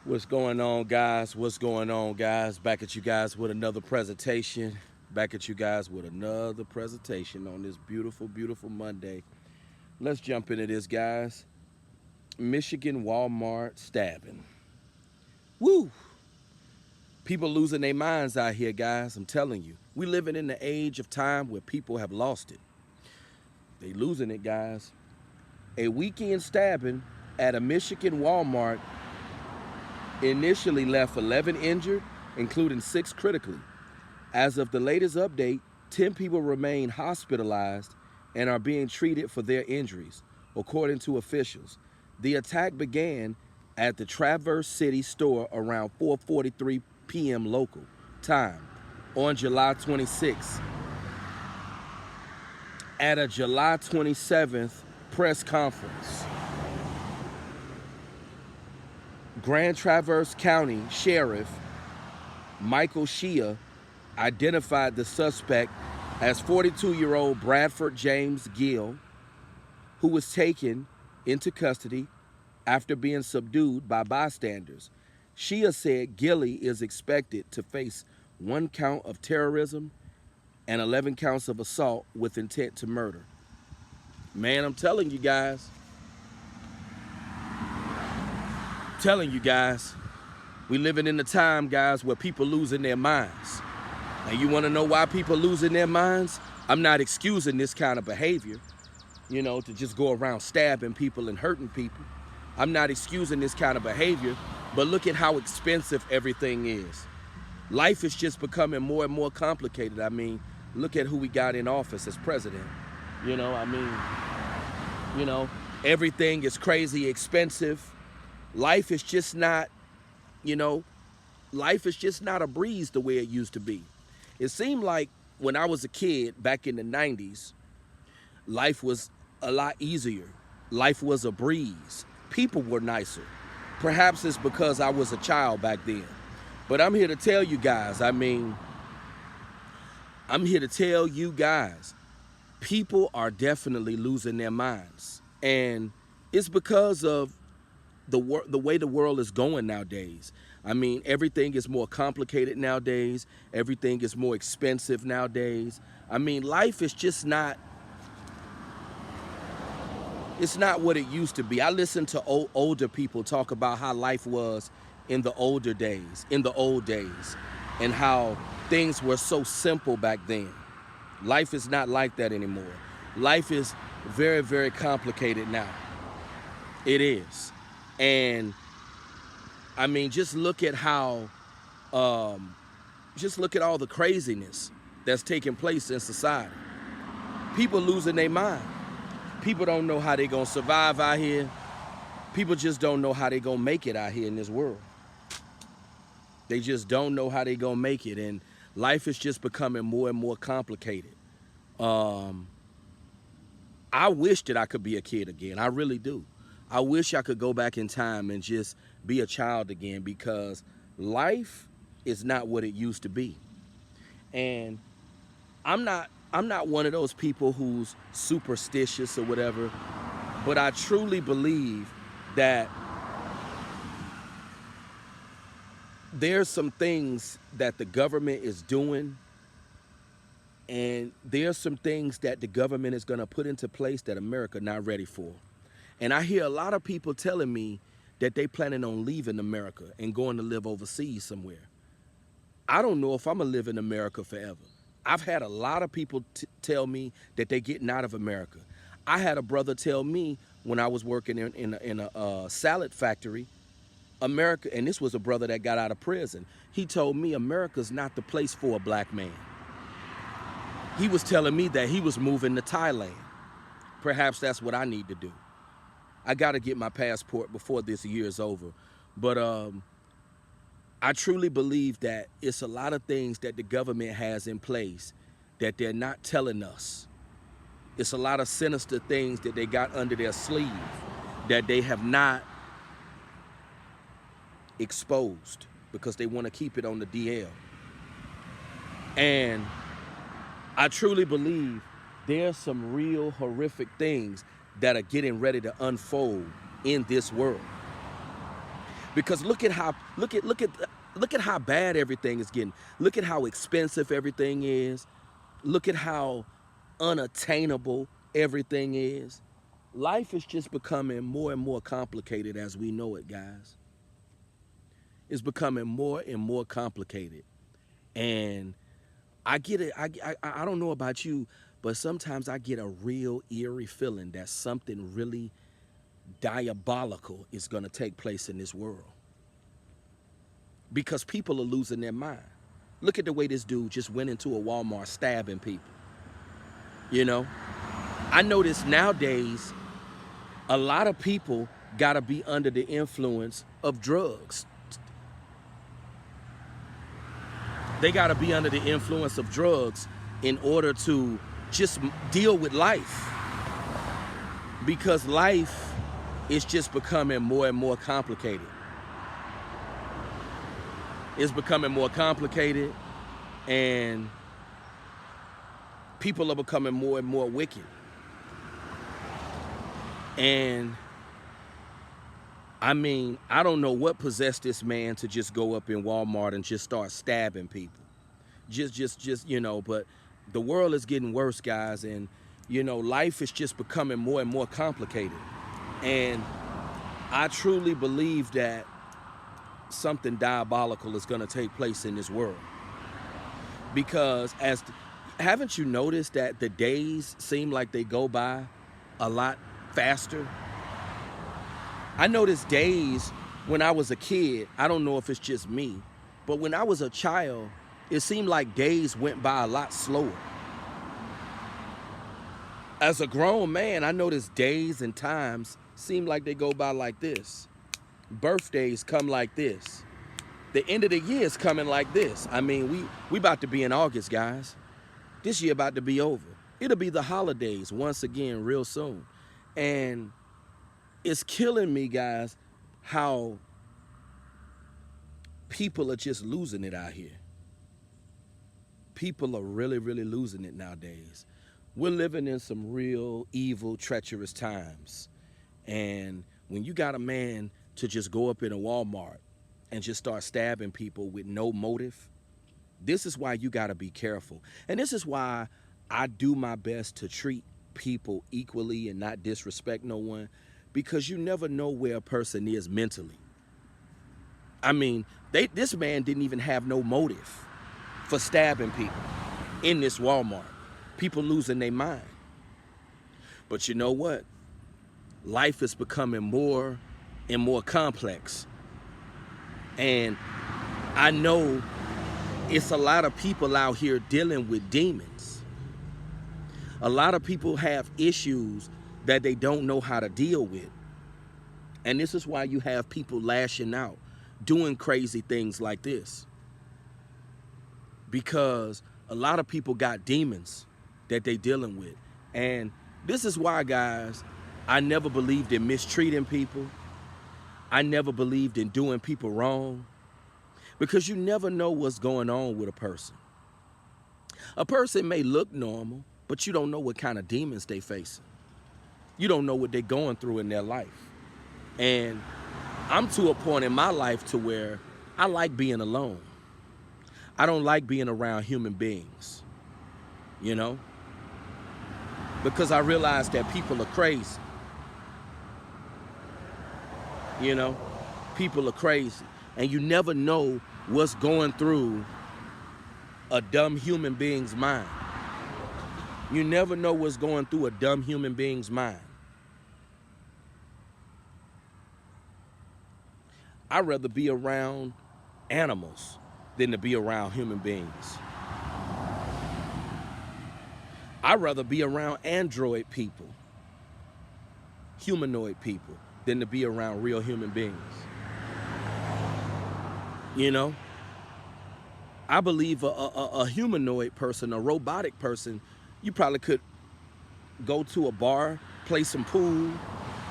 What's going on, guys? What's going on, guys? Back at you guys with another presentation. Back at you guys with another presentation on this beautiful, beautiful Monday. Let's jump into this, guys. Michigan Walmart stabbing. Woo! People losing their minds out here, guys. I'm telling you. We living in the age of time where people have lost it. They losing it, guys. A weekend stabbing at a Michigan Walmart initially left 11 injured, including 6 critically. As of the latest update, 10 people remain hospitalized and are being treated for their injuries, according to officials. The attack began at the Traverse City store around 4:43 p.m. local time on July 26th. At a July 27th press conference, Grand Traverse County Sheriff Michael Shea identified the suspect as 42-year-old Bradford James Gill, who was taken into custody after being subdued by bystanders. Shea said Gilly is expected to face 1 count of terrorism and 11 counts of assault with intent to murder. Man, I'm telling you guys, we living in a time, guys, where people losing their minds. And you want to know why people losing their minds? I'm not excusing this kind of behavior, to just go around stabbing people and hurting people. I'm not excusing this kind of behavior, but look at how expensive everything is. Life is just becoming more and more complicated. I mean, look at who we got in office as president. Everything is crazy expensive. Life is just not, life is just not a breeze the way it used to be. It seemed like when I was a kid back in the 90s, life was a lot easier. Life was a breeze. People were nicer. Perhaps it's because I was a child back then. But I'm here to tell you guys, people are definitely losing their minds. And it's because of the way the world is going nowadays. I mean, everything is more complicated nowadays. Everything is more expensive nowadays. I mean, life is just not, it's not what it used to be. I listen to older people talk about how life was in the old days, and how things were so simple back then. Life is not like that anymore. Life is very, very complicated now. It is. And I mean, just look at how, just look at all the craziness that's taking place in society. People losing their mind. People don't know how they're going to survive out here. People just don't know how they're going to make it out here in this world. They just don't know how they're going to make it. And life is just becoming more and more complicated. I wish that I could be a kid again. I really do. I wish I could go back in time and just be a child again, because life is not what it used to be. And I'm not one of those people who's superstitious or whatever, but I truly believe that there's some things that the government is doing, and there's some things that the government is going to put into place that America not ready for. And I hear a lot of people telling me that they planning on leaving America and going to live overseas somewhere. I don't know if I'm going to live in America forever. I've had a lot of people tell me that they're getting out of America. I had a brother tell me when I was working in a salad factory, America, and this was a brother that got out of prison. He told me America's not the place for a black man. He was telling me that he was moving to Thailand. Perhaps that's what I need to do. I got to get my passport before this year is over. But I truly believe that it's a lot of things that the government has in place that they're not telling us. It's a lot of sinister things that they got under their sleeve that they have not exposed because they want to keep it on the DL. And I truly believe there's some real horrific things that are getting ready to unfold in this world. Because look at how bad everything is getting. Look at how expensive everything is. Look at how unattainable everything is. Life is just becoming more and more complicated as we know it, guys. It's becoming more and more complicated. And I get it. I don't know about you, but sometimes I get a real eerie feeling that something really diabolical is going to take place in this world because people are losing their mind. Look at the way this dude just went into a Walmart stabbing people. You know, I notice nowadays a lot of people got to be under the influence of drugs. They got to be under the influence of drugs in order to just deal with life. Because life is just becoming more and more complicated. It's becoming more complicated, and people are becoming more and more wicked. And I mean, I don't know what possessed this man to just go up in Walmart and just start stabbing people. Just, you know, but the world is getting worse, guys, and, you know, life is just becoming more and more complicated. And I truly believe that something diabolical is going to take place in this world. Because haven't you noticed that the days seem like they go by a lot faster? I noticed days when I was a kid, I don't know if it's just me, but when I was a child, it seemed like days went by a lot slower. As a grown man, I noticed days and times seem like they go by like this. Birthdays come like this. The end of the year is coming like this. I mean, we about to be in August, guys. This year about to be over. It'll be the holidays once again real soon. And it's killing me, guys, how people are just losing it out here. People are really, really losing it nowadays. We're living in some real evil, treacherous times. And when you got a man to just go up in a Walmart and just start stabbing people with no motive, this is why you got to be careful. And this is why I do my best to treat people equally and not disrespect no one, because you never know where a person is mentally. I mean, this man didn't even have no motive for stabbing people in this Walmart. People losing their mind. But you know what? Life is becoming more and more complex. And I know it's a lot of people out here dealing with demons. A lot of people have issues that they don't know how to deal with. And this is why you have people lashing out, doing crazy things like this. Because a lot of people got demons that they dealing with. And this is why, guys, I never believed in mistreating people. I never believed in doing people wrong. Because you never know what's going on with a person. A person may look normal, but you don't know what kind of demons they facing. You don't know what they're going through in their life. And I'm to a point in my life to where I like being alone. I don't like being around human beings, you know, because I realize that people are crazy. You know, people are crazy, and you never know what's going through a dumb human being's mind. You never know what's going through a dumb human being's mind. I'd rather be around animals than to be around human beings. I'd rather be around android people, humanoid people, than to be around real human beings. You know? I believe a humanoid person, a robotic person, you probably could go to a bar, play some pool.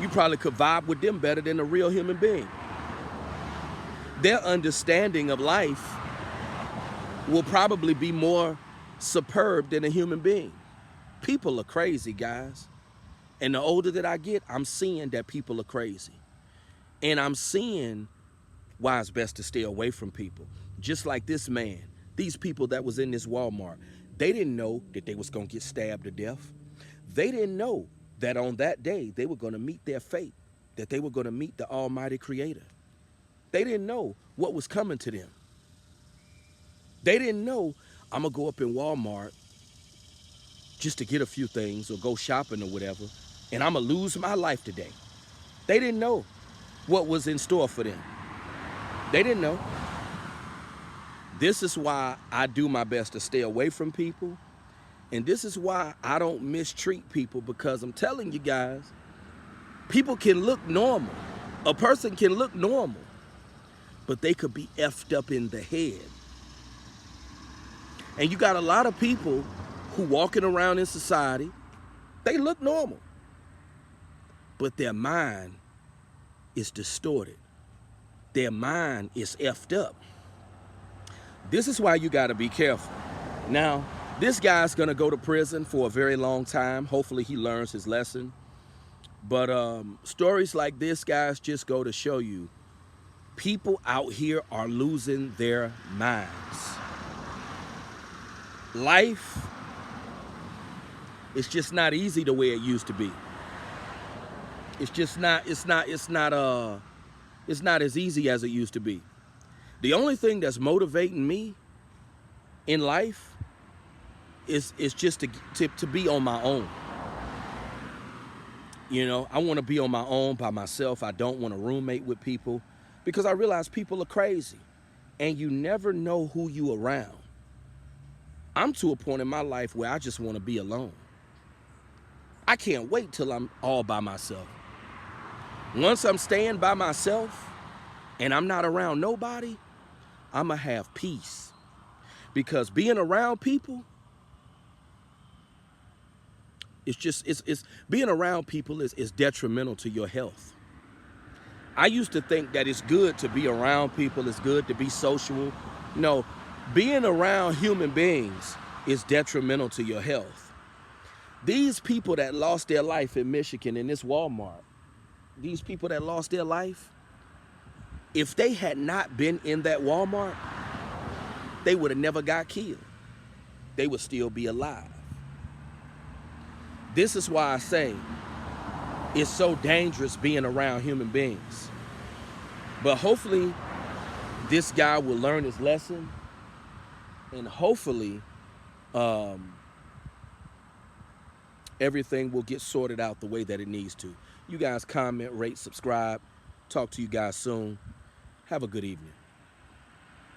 You probably could vibe with them better than a real human being. Their understanding of life will probably be more superb than a human being. People are crazy, guys. And the older that I get, I'm seeing that people are crazy. And I'm seeing why it's best to stay away from people. Just like this man, these people that was in this Walmart, they didn't know that they was gonna get stabbed to death. They didn't know that on that day they were gonna meet their fate, that they were gonna meet the Almighty Creator. They didn't know what was coming to them. They didn't know I'm gonna go up in Walmart just to get a few things or go shopping or whatever, and I'm gonna lose my life today. They didn't know what was in store for them. They didn't know. This is why I do my best to stay away from people. And this is why I don't mistreat people, because I'm telling you guys, people can look normal. A person can look normal, but they could be effed up in the head. And you got a lot of people who walking around in society, they look normal, but their mind is distorted. Their mind is effed up. This is why you gotta be careful. Now, this guy's gonna go to prison for a very long time. Hopefully he learns his lesson. But stories like this, guys, just go to show you people out here are losing their minds. Life is just not easy the way it used to be. It's just not, it's not as easy as it used to be. The only thing that's motivating me in life is just to be on my own. You know, I want to be on my own by myself. I don't want to roommate with people, because I realize people are crazy and you never know who you around. I'm to a point in my life where I just want to be alone. I can't wait till I'm all by myself. Once I'm staying by myself and I'm not around nobody, I'm gonna have peace. Because being around people, it's being around people is detrimental to your health. I used to think that it's good to be around people, it's good to be social. No, being around human beings is detrimental to your health. These people that lost their life in Michigan in this Walmart, these people that lost their life, if they had not been in that Walmart, they would have never got killed. They would still be alive. This is why I say it's so dangerous being around human beings. But hopefully this guy will learn his lesson, and hopefully everything will get sorted out the way that it needs to. You guys comment, rate, subscribe. Talk to you guys soon. Have a good evening.